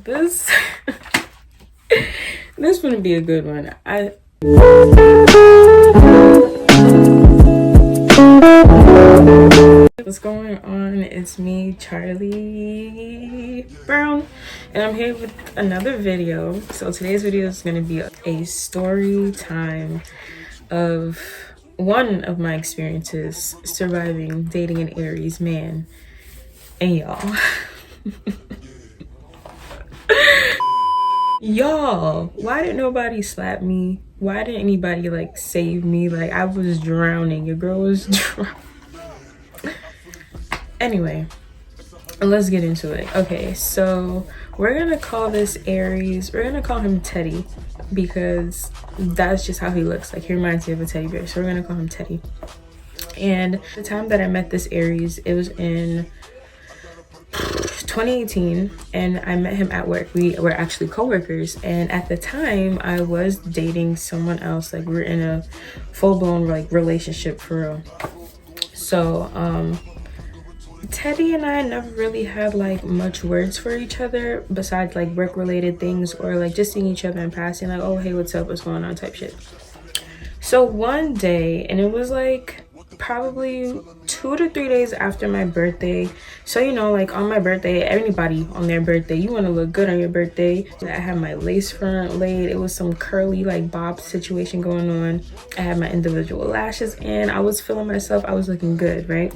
This this gonna be a good one. What's going on? It's me, Charlie Brown, and I'm here with another video. So today's video is gonna be a story time of one of my experiences surviving dating an Aries man. And y'all, why didn't nobody slap me? Why didn't anybody like save me? Like, I was drowning. Your girl was drowning. Anyway, let's get into it. Okay, so we're gonna call this Aries. We're gonna call him Teddy because that's just how he looks. Like, he reminds me of a teddy bear, so we're gonna call him Teddy. And the time that I met this Aries, it was in 2018, and I met him at work. We were actually co-workers, and at the time I was dating someone else. Like, we were in a full-blown like relationship for real. So Teddy and I never really had like much words for each other besides like work related things, or like just seeing each other in passing, like, oh hey, what's up, what's going on type shit. So one day, and it was like probably 2 to 3 days after my birthday. So, you know, like on my birthday, anybody on their birthday, you want to look good on your birthday. I had my lace front laid. It was some curly like bob situation going on. I had my individual lashes in. I was feeling myself. I was looking good, right?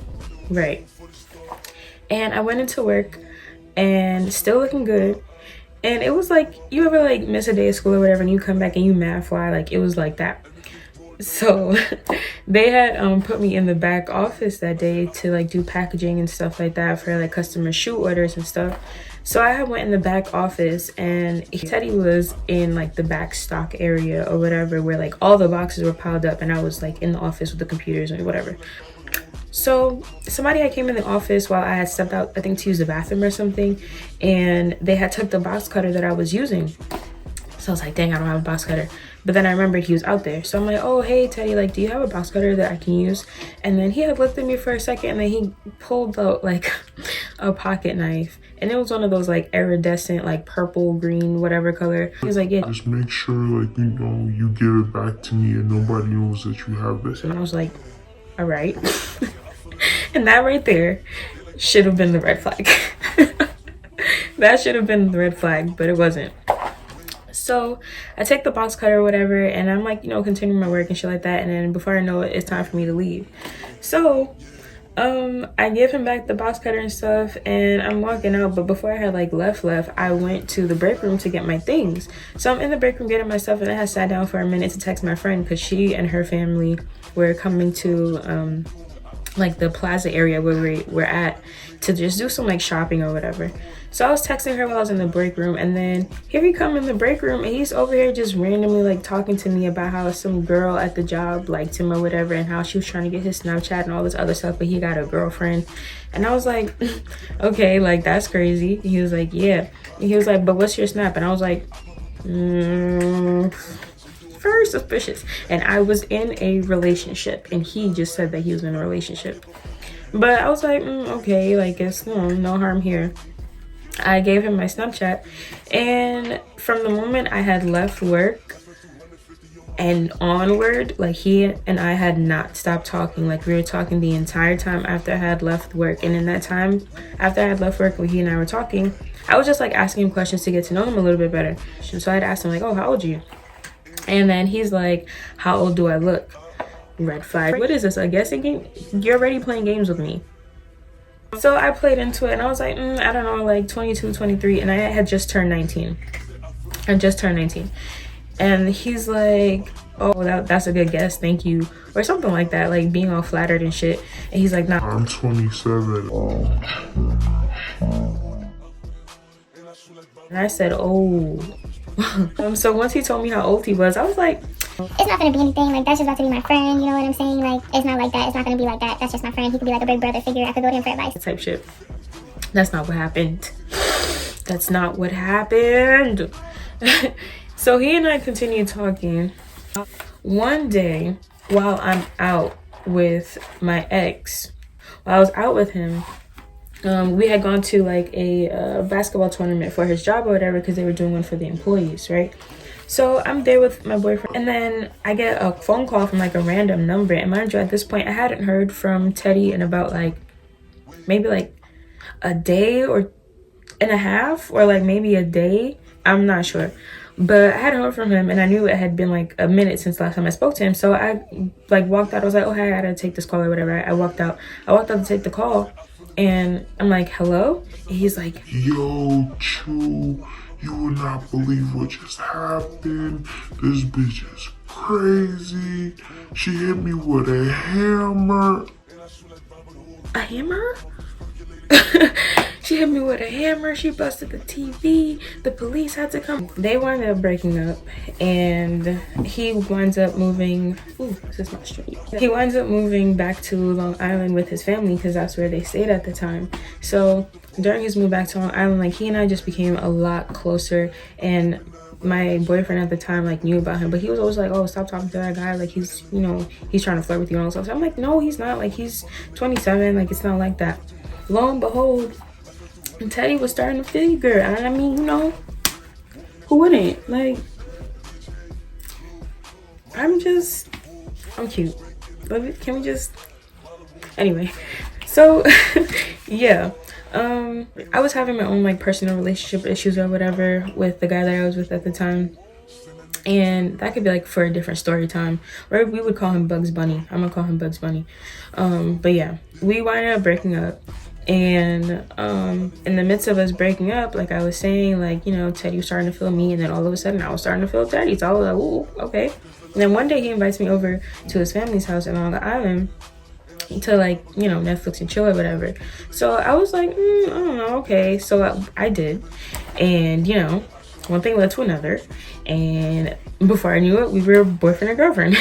And I went into work and still looking good. And it was like, you ever like miss a day of school or whatever and you come back and you mad fly? Like, it was like that. So they had put me in the back office that day to like do packaging and stuff like that for like customer shoe orders and stuff. So I went in the back office, and Teddy was in like the back stock area or whatever, where like all the boxes were piled up, and I was like in the office with the computers and whatever. So somebody had came in the office while I had stepped out, I think to use the bathroom or something, and they had took the box cutter that I was using. So I was like, dang, I don't have a box cutter. But then I remembered he was out there. So I'm like, oh, hey, Teddy, like, do you have a box cutter that I can use? And then he had looked at me for a second, and then he pulled out like a pocket knife. And it was one of those like iridescent, like purple, green, whatever color. He was like, yeah. Just make sure, like, you know, you give it back to me and nobody knows that you have this. And I was like, all right. And that right there should have been the red flag. That should have been the red flag, but it wasn't. So I take the box cutter or whatever, and I'm like, you know, continuing my work and shit like that. And then before I know it, it's time for me to leave. So I give him back the box cutter and stuff, and I'm walking out. But before I had like left, I went to the break room to get my things. So I'm in the break room getting my stuff, and I had sat down for a minute to text my friend because she and her family were coming to like the plaza area where we're at to just do some like shopping or whatever. So I was texting her while I was in the break room, and then here he come in the break room, and he's over here just randomly like talking to me about how some girl at the job liked him or whatever, and how she was trying to get his Snapchat and all this other stuff, but he got a girlfriend. And I was like, okay, like, that's crazy. And he was like, yeah. And he was like, but what's your Snap? And I was like, very suspicious. And I was in a relationship, and he just said that he was in a relationship. But I was like, okay, like, it's no harm here. I gave him my Snapchat, and from the moment I had left work and onward, like, he and I had not stopped talking. Like, we were talking the entire time after I had left work. And in that time after I had left work, when he and I were talking, I was just like asking him questions to get to know him a little bit better. So I'd ask him like, oh, how old are you? And then he's like, how old do I look? Red flag. What is this, a guessing game? You're already playing games with me. So I played into it, and I was like, I don't know, like 22, 23, and I had just turned 19. I just turned 19. And he's like, oh, that's a good guess, thank you, or something like that, like being all flattered and shit. And he's like, nah, I'm 27. And I said, oh. So once he told me how old he was, I was like, it's not gonna be anything, like, that's just about to be my friend, you know what I'm saying? Like, it's not like that, it's not gonna be like that, that's just my friend. He could be like a big brother figure, I could go to him for advice type shit. That's not what happened. That's not what happened. So he and I continued talking. One day, while I'm out with my ex, while I was out with him, we had gone to like a basketball tournament for his job or whatever, because they were doing one for the employees, right? So I'm there with my boyfriend, and then I get a phone call from like a random number. And mind you, at this point I hadn't heard from Teddy in about like maybe like a day or and a half, or like maybe a day, I'm not sure. But I hadn't heard from him, and I knew it had been like a minute since last time I spoke to him. So I like walked out. I was like, oh hey, I gotta take this call or whatever. I walked out to take the call, and I'm like, hello? And he's like, Yo, Chew, you would not believe what just happened. This bitch is crazy. She hit me with a hammer. a hammer? She hit me with a hammer. She busted the TV. The police had to come. They wound up breaking up, and he winds up moving. Ooh, this is not straight. He winds up moving back to Long Island with his family, because that's where they stayed at the time. So during his move back to Long Island, like he and I just became a lot closer. And my boyfriend at the time like knew about him, but he was always like, oh, stop talking to that guy, like he's, you know, he's trying to flirt with you and all stuff. So I'm like, no, he's not. Like he's 27. Like it's not like that. Lo and behold, Teddy was starting to figure. And I mean, you know, who wouldn't? Like, I'm cute. Can we just, anyway. So yeah, I was having my own like personal relationship issues or whatever with the guy that I was with at the time. And that could be like for a different story time, or we would call him Bugs Bunny. I'm gonna call him Bugs Bunny. But yeah, we wound up breaking up. And in the midst of us breaking up, like I was saying, like, you know, Teddy was starting to feel me, and then all of a sudden I was starting to feel Teddy. So I was like, ooh, okay. And then one day he invites me over to his family's house in Long Island to like, you know, Netflix and chill or whatever. So I was like, I don't know, okay. So I did. And, you know, one thing led to another. And before I knew it, we were boyfriend and girlfriend.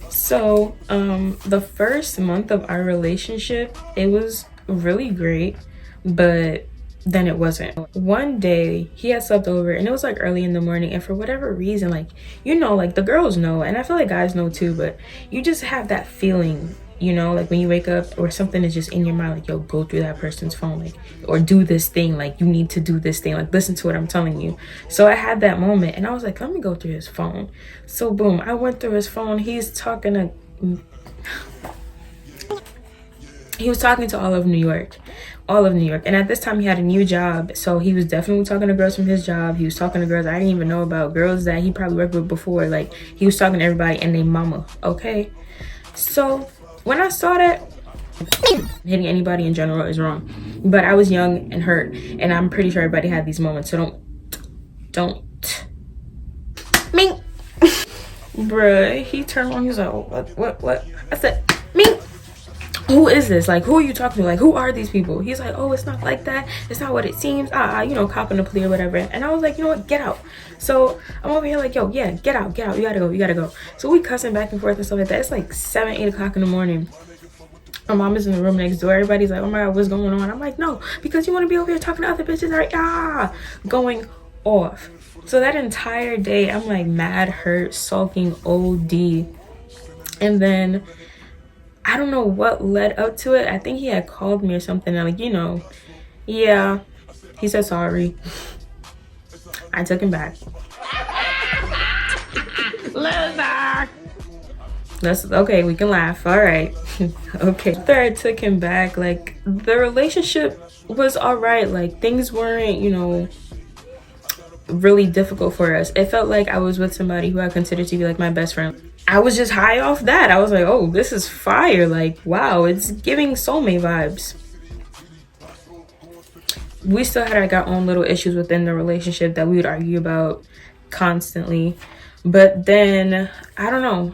So the first month of our relationship, it was really great, but then it wasn't. One day he had slept over, and it was like early in the morning, and for whatever reason, like, you know, like the girls know, and I feel like guys know too, but you just have that feeling, you know, like when you wake up or something is just in your mind, like, yo, go through that person's phone, like, or do this thing, like you need to do this thing, like listen to what I'm telling you. So I had that moment, and I was like, let me go through his phone. So boom, I went through his phone. He was talking to all of New York. And at this time he had a new job, so he was definitely talking to girls from his job. He was talking to girls I didn't even know about, girls that he probably worked with before. Like he was talking to everybody and their mama. Okay, so when I saw that, hitting anybody in general is wrong, but I was young and hurt, and I'm pretty sure everybody had these moments. So don't me. Bruh, he turned on. He was like, oh, what? I said, me. Who is this? Like, who are you talking to? Like, who are these people? He's like, oh, it's not like that. It's not what it seems. You know, copping a plea or whatever. And I was like, you know what? Get out. So I'm over here like, yo, yeah, get out. You gotta go. So we cussing back and forth and stuff like that. It's like 7, 8 o'clock in the morning. My mom is in the room next door. Everybody's like, oh my God, what's going on? I'm like, no, because you want to be over here talking to other bitches, right? Going off. So that entire day, I'm like mad, hurt, sulking, OD. And then I don't know what led up to it. I think he had called me or something. I'm like, you know, yeah. He said sorry. I took him back. Loser. That's okay. We can laugh. All right. Okay. After I took him back, like the relationship was all right. Like things weren't, you know, really difficult for us. It felt like I was with somebody who I considered to be like my best friend. I was just high off that. I was like, oh, this is fire. Like, wow, it's giving soulmate vibes. We still had like our own little issues within the relationship that we would argue about constantly. But then, I don't know.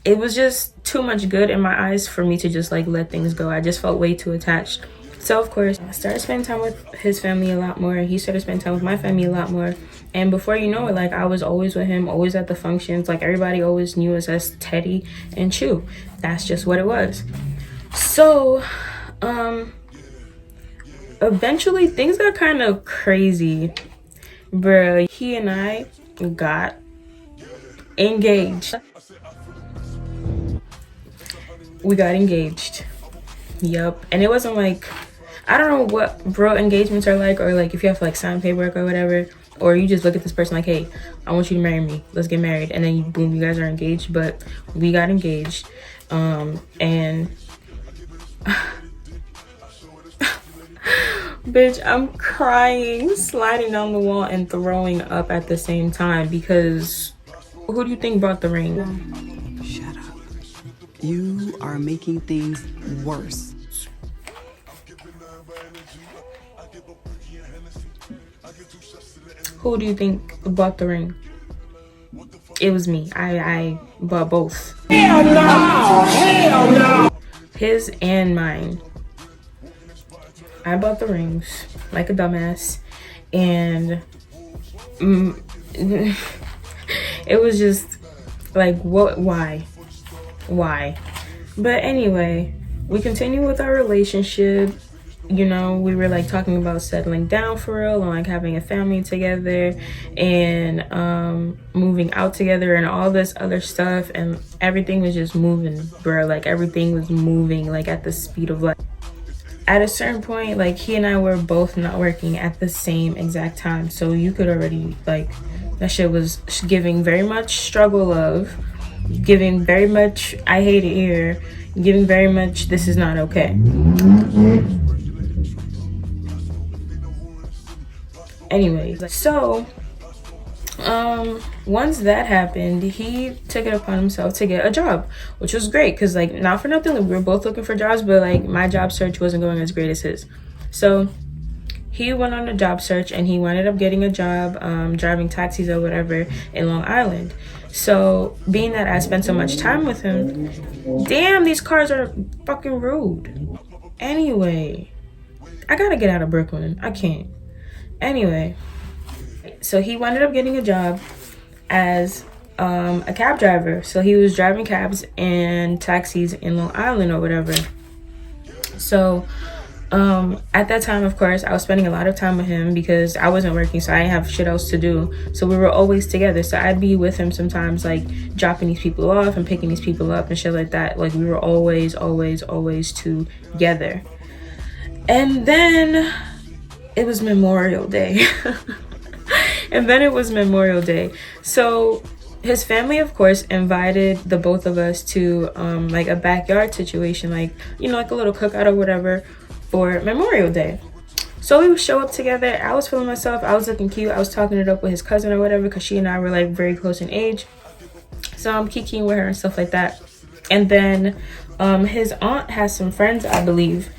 It was just too much good in my eyes for me to just like let things go. I just felt way too attached. So of course, I started spending time with his family a lot more. He started spending time with my family a lot more. And before you know it, like I was always with him, always at the functions. Like everybody always knew us as Teddy and Chew. That's just what it was. So, eventually things got kind of crazy. Bro, he and I got engaged. We got engaged. Yup. And it wasn't like I don't know what real engagements are like, or like if you have to like sign paperwork or whatever, or you just look at this person like, hey, I want you to marry me, let's get married, and then you, boom, you guys are engaged. But we got engaged, and bitch, I'm crying, sliding down the wall, and throwing up at the same time, because who do you think brought the ring? Shut up. You are making things worse. Who do you think bought the ring? It was me. I bought both. Hell no! Hell no! His and mine. I bought the rings like a dumbass, and it was just like, what? Why? But anyway, we continue with our relationship. You know, we were like talking about settling down for real and like having a family together and moving out together and all this other stuff, and everything was just moving, bro. Like everything was moving like at the speed of light. At a certain point, like he and I were both not working at the same exact time, so you could already like, that shit was giving very much struggle love, giving very much I hate it here, giving very much this is not okay. Anyway, so once that happened, he took it upon himself to get a job, which was great, because like, not for nothing, like, we were both looking for jobs, but like my job search wasn't going as great as his. So he went on a job search and he ended up getting a job driving taxis or whatever in Long Island. So being that I spent so much time with him, damn, these cars are fucking rude. Anyway, I gotta get out of Brooklyn. I can't. Anyway, so he ended up getting a job as a cab driver. So he was driving cabs and taxis in Long Island or whatever. So at that time, of course, I was spending a lot of time with him because I wasn't working, so I didn't have shit else to do. So we were always together. So I'd be with him sometimes, like dropping these people off and picking these people up and shit like that. Like we were always together. And then it was Memorial Day. So his family, of course, invited the both of us to like a backyard situation, like, you know, like a little cookout or whatever for Memorial Day. So we would show up together. I was feeling myself. I was looking cute. I was talking it up with his cousin or whatever, because she and I were like very close in age. So I'm kikiing with her and stuff like that. And then his aunt has some friends, I believe.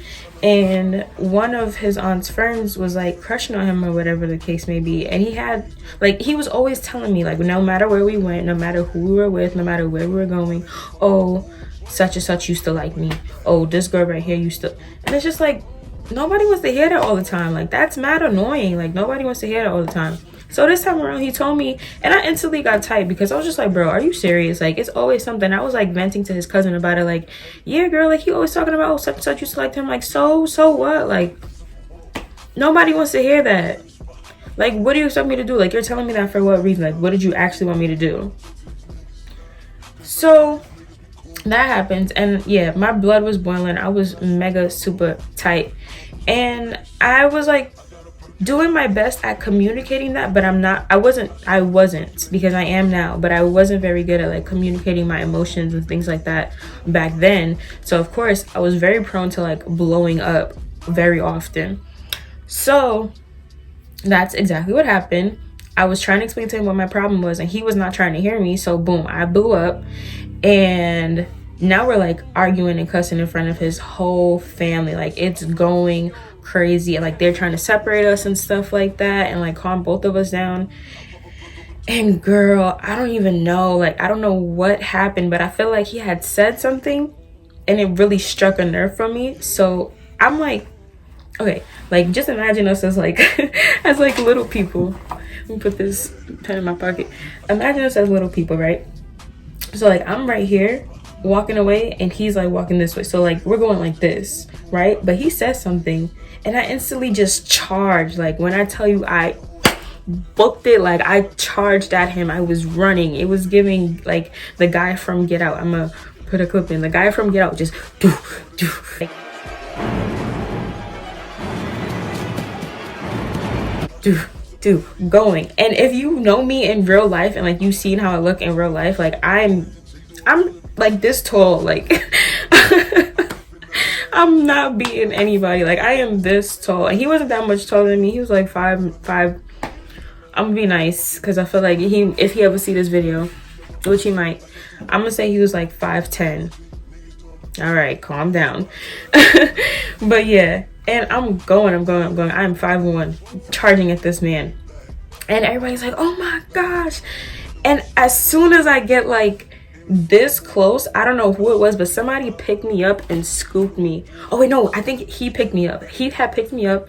And one of his aunt's friends was like crushing on him or whatever the case may be. And he had, like, he was always telling me, like, no matter where we went, no matter who we were with, no matter where we were going, oh, such and such used to like me. Oh, this girl right here used to. And it's just like, nobody wants to hear that all the time. Like, that's mad annoying. Like, nobody wants to hear that all the time. So this time around, he told me, and I instantly got tight because I was just like, bro, are you serious? Like, it's always something. I was like venting to his cousin about it. Like, yeah, girl, like, he always talking about, oh, such and such used to like him. Like, so what? Like, nobody wants to hear that. Like, what do you expect me to do? Like, you're telling me that for what reason? Like, what did you actually want me to do? So that happens, and yeah, my blood was boiling. I was mega super tight, and I was like doing my best at communicating that, but I wasn't because I am now, but I wasn't very good at like communicating my emotions and things like that back then. So of course I was very prone to like blowing up very often. So that's exactly what happened. I was trying to explain to him what my problem was, and he was not trying to hear me. So boom, I blew up, and now we're like arguing and cussing in front of his whole family. Like, it's going crazy. Like, they're trying to separate us and stuff like that, and like calm both of us down. And girl, I don't even know, like, I don't know what happened, but I feel like he had said something and it really struck a nerve from me. So I'm like, okay, like, just imagine us as like as like little people. Let me put this pen in my pocket. Imagine us as little people, right? So like, I'm right here walking away and he's like walking this way, so like we're going like this, right? But he says something and I instantly just charged. Like, when I tell you I booked it, like I charged at him. I was running. It was giving like the guy from Get Out. I'm gonna put a clip in. The guy from Get Out just like, going. And if you know me in real life and like you've seen how I look in real life, like I'm like this tall, like I'm not beating anybody. Like I am this tall, and he wasn't that much taller than me. He was like 5'5". I'm gonna be nice because I feel like if he ever see this video, which he might, I'm gonna say he was like 5'10". All right, calm down. But yeah, and I'm going. I'm 5'1", charging at this man, and everybody's like, oh my gosh. And as soon as I get like this close, I don't know who it was, but somebody picked me up and scooped me. Oh wait, no, I think he picked me up. He had picked me up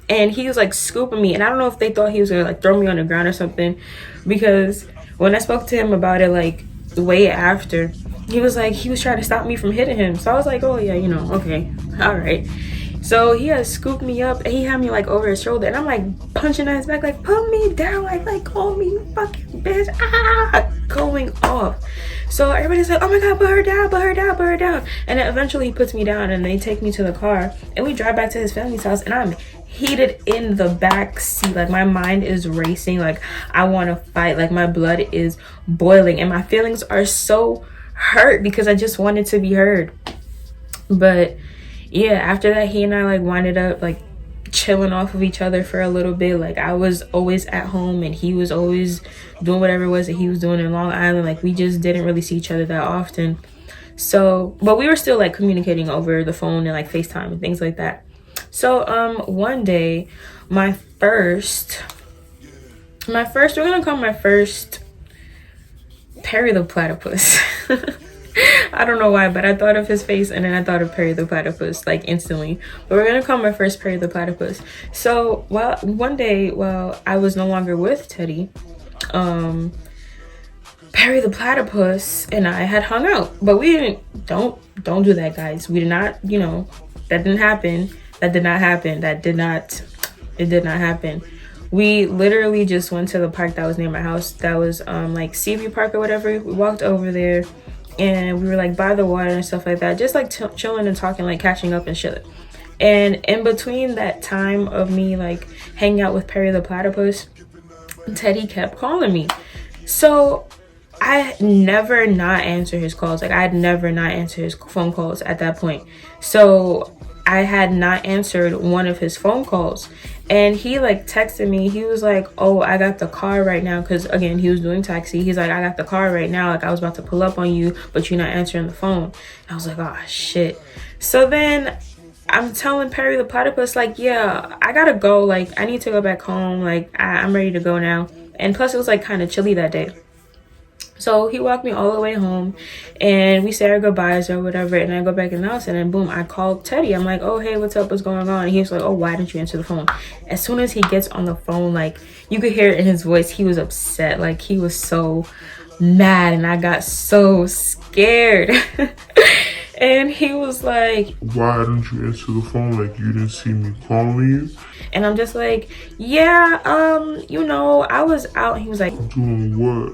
and he was like scooping me, and I don't know if they thought he was gonna like throw me on the ground or something, because when I spoke to him about it like way after, he was trying to stop me from hitting him. So I was like, oh yeah, you know, okay, all right. So he had scooped me up and he had me like over his shoulder, and I'm like punching at his back, like put me down, like call me, you fucking bitch, going off. So everybody's like, oh my god, put her down, put her down, put her down. And then eventually he puts me down and they take me to the car and we drive back to his family's house, and I'm heated in the back seat. Like my mind is racing, like I want to fight, like my blood is boiling and my feelings are so hurt because I just wanted to be heard. But yeah, after that, he and I like winded up like chilling off of each other for a little bit. Like I was always at home and he was always doing whatever it was that he was doing in Long Island. Like we just didn't really see each other that often. So, but we were still like communicating over the phone and like FaceTime and things like that. So one day, we're gonna call my first Perry the Platypus. I don't know why, but I thought of his face and then I thought of Perry the Platypus like instantly. But we're gonna call my first Perry the Platypus. So one day while I was no longer with Teddy, Perry the Platypus and I had hung out, but we didn't. Don't do that, guys. We did not. You know, that didn't happen. That did not happen. It did not happen. We literally just went to the park that was near my house. That was like Seaview Park or whatever. We walked over there and we were like by the water and stuff like that, just like chilling and talking, like catching up and shit. And in between that time of me like hanging out with Perry the Platypus, Teddy kept calling me. So I never not answer his calls. Like I'd never not answer his phone calls at that point. So I had not answered one of his phone calls, and he like texted me. He was like, oh, I got the car right now, because again he was doing taxi. He's like, I got the car right now, like I was about to pull up on you, but you're not answering the phone. And I was like, oh shit. So then I'm telling Perry the Platypus like, yeah, I gotta go, like I need to go back home, like I'm ready to go now. And plus it was like kind of chilly that day. So he walked me all the way home and we said our goodbyes or whatever, and I go back in the house and then boom, I called Teddy. I'm like, oh hey, what's up, what's going on? And he was like, oh, why didn't you answer the phone? As soon as he gets on the phone, like you could hear it in his voice, he was upset, like he was so mad, and I got so scared. And he was like, why didn't you answer the phone? Like you didn't see me calling you? And I'm just like, yeah, you know, I was out. He was like, doing what?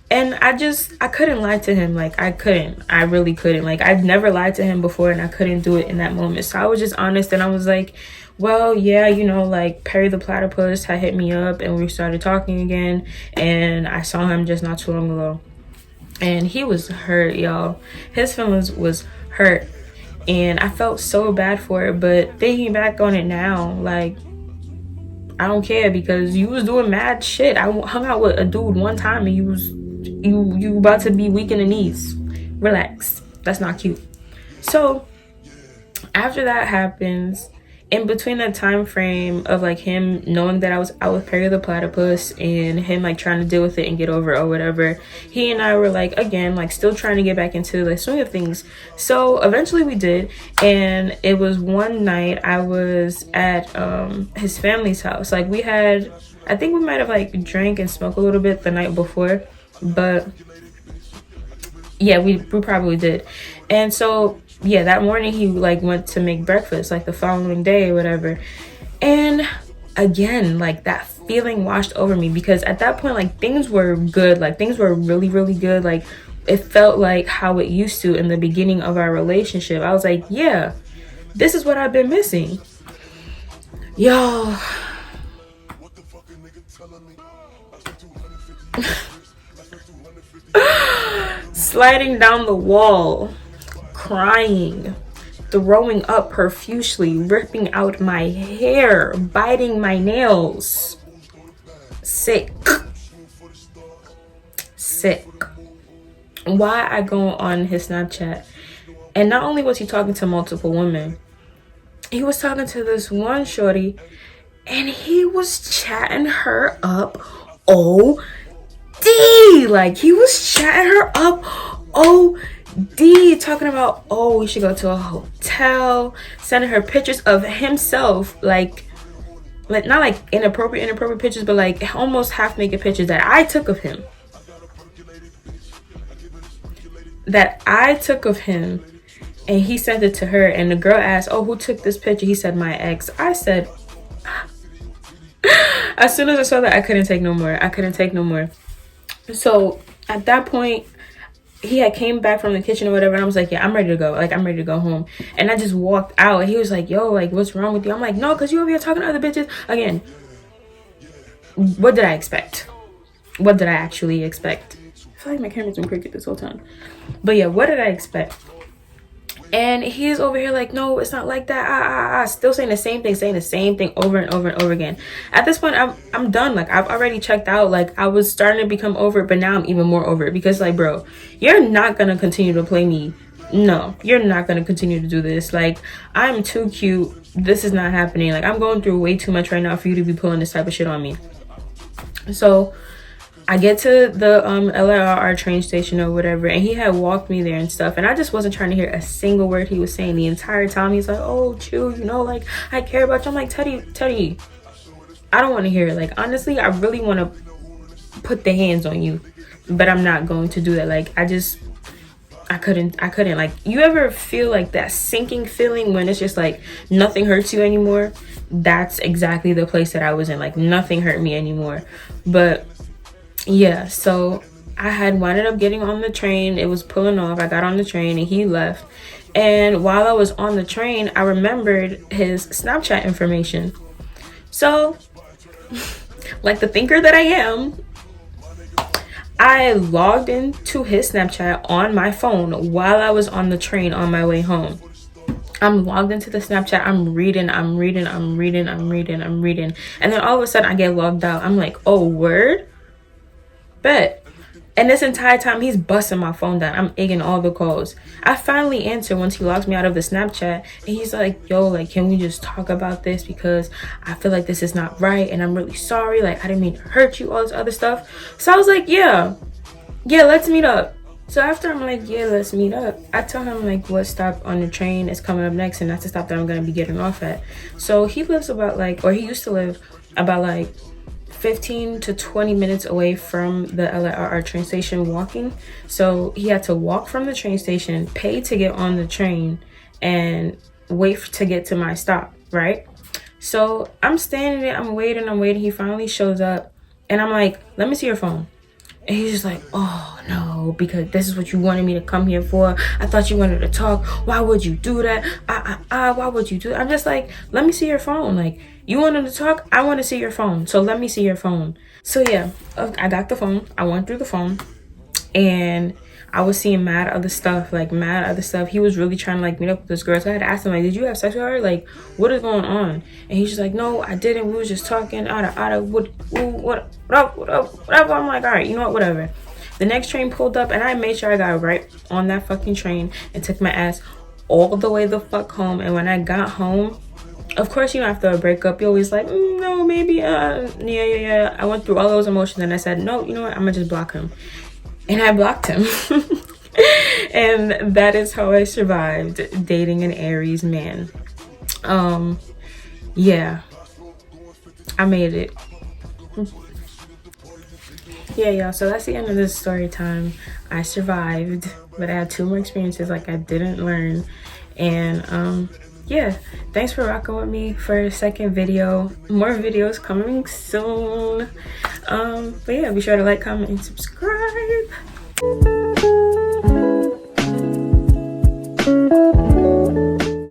And I couldn't lie to him. Like I really couldn't. Like I've never lied to him before and I couldn't do it in that moment. So I was just honest and I was like, well, yeah, you know, like Perry the Platypus had hit me up and we started talking again, and I saw him just not too long ago. And he was hurt, y'all. His feelings was hurt and I felt so bad for it. But thinking back on it now, like I don't care, because you was doing mad shit. I hung out with a dude one time and you about to be weak in the knees. Relax. That's not cute. So after that happens, in between that time frame of like him knowing that I was out with Perry the Platypus and him like trying to deal with it and get over it or whatever, he and I were like again like still trying to get back into the swing of things. So eventually we did, and it was one night I was at his family's house. Like I think we might have like drank and smoked a little bit the night before, but yeah, we probably did. And so yeah, that morning he like went to make breakfast like the following day or whatever, and again like that feeling washed over me, because at that point like things were good, like things were really really good, like it felt like how it used to in the beginning of our relationship. I was like, yeah, this is what I've been missing, y'all. sliding down the wall, crying, throwing up profusely, ripping out my hair, biting my nails. Sick. Why I go on his Snapchat, and not only was he talking to multiple women, he was talking to this one shorty, and he was chatting her up OD. Like, he was chatting her up OD, talking about, oh, we should go to a hotel, sending her pictures of himself, like not like inappropriate pictures, but like almost half naked pictures that I took of him. And he sent it to her, and the girl asked, oh, who took this picture? He said, my ex. I said, as soon as I saw that, I couldn't take no more. So at that point, he had came back from the kitchen or whatever, and I was like, yeah, I'm ready to go. Like, I'm ready to go home. And I just walked out, and he was like, yo, like, what's wrong with you? I'm like, no, because you over here talking to other bitches. Again, what did I expect? What did I actually expect? I feel like my camera's been crooked this whole time. But yeah, what did I expect? And he's over here like, no, it's not like that. Still saying the same thing over and over again. At this point, I'm done. Like, I've already checked out. Like, I was starting to become over it, but now I'm even more over it. Because, like, bro, you're not going to continue to play me. No, you're not going to continue to do this. Like, I'm too cute. This is not happening. Like, I'm going through way too much right now for you to be pulling this type of shit on me. So I get to the LRR train station or whatever, and he had walked me there and stuff, and I just wasn't trying to hear a single word he was saying the entire time. He's like, oh, Chew, you know, like, I care about you. I'm like, Teddy, I don't want to hear it. Like, honestly, I really want to put the hands on you, but I'm not going to do that. Like, I couldn't. Like, you ever feel like that sinking feeling when it's just like nothing hurts you anymore? That's exactly the place that I was in. Like, nothing hurt me anymore. But yeah, so I had wound up getting on the train. It was pulling off. I got on the train and he left. And while I was on the train, I remembered his Snapchat information. So, like the thinker that I am, I logged into his Snapchat on my phone while I was on the train on my way home. I'm logged into the Snapchat. I'm reading. And then all of a sudden I get logged out. I'm like, oh, word? Bet. And this entire time he's busting my phone down. I'm egging all the calls. I finally answer once he logs me out of the Snapchat, and he's like, yo, like, can we just talk about this, because I feel like this is not right and I'm really sorry, like, I didn't mean to hurt you, all this other stuff. So I was like, yeah, let's meet up. So after I'm like, yeah, let's meet up, I tell him like what stop on the train is coming up next, and that's the stop that I'm gonna be getting off at. So he lives about like, or he used to live about like 15 to 20 minutes away from the LRR train station walking. So he had to walk from the train station, pay to get on the train, and wait to get to my stop, right? So I'm standing there, I'm waiting. He finally shows up, and I'm like, let me see your phone. And he's just like, oh no, because this is what you wanted me to come here for. I thought you wanted to talk. Why would you do that? Why would you do that? I'm just like, let me see your phone. Like, you wanted to talk? I want to see your phone. So let me see your phone. So yeah, I got the phone. I went through the phone, and I was seeing mad other stuff. He was really trying to like meet up with this girl. So I had to ask him, like, did you have sex with her? Like, what is going on? And he's just like, no, I didn't. We was just talking. What up? I'm like, all right, you know what? Whatever. The next train pulled up, and I made sure I got right on that fucking train and took my ass all the way the fuck home. And when I got home, of course, you know, after a breakup, you're always like, no, maybe, yeah. I went through all those emotions, and I said, no, you know what? I'm gonna just block him. And I blocked him. And that is how I survived dating an Aries man. Yeah, I made it. Yeah, y'all, so that's the end of this story time. I survived, but I had 2 more experiences like I didn't learn. And yeah, thanks for rocking with me for a second video. More videos coming soon. But yeah, be sure to like, comment, and subscribe.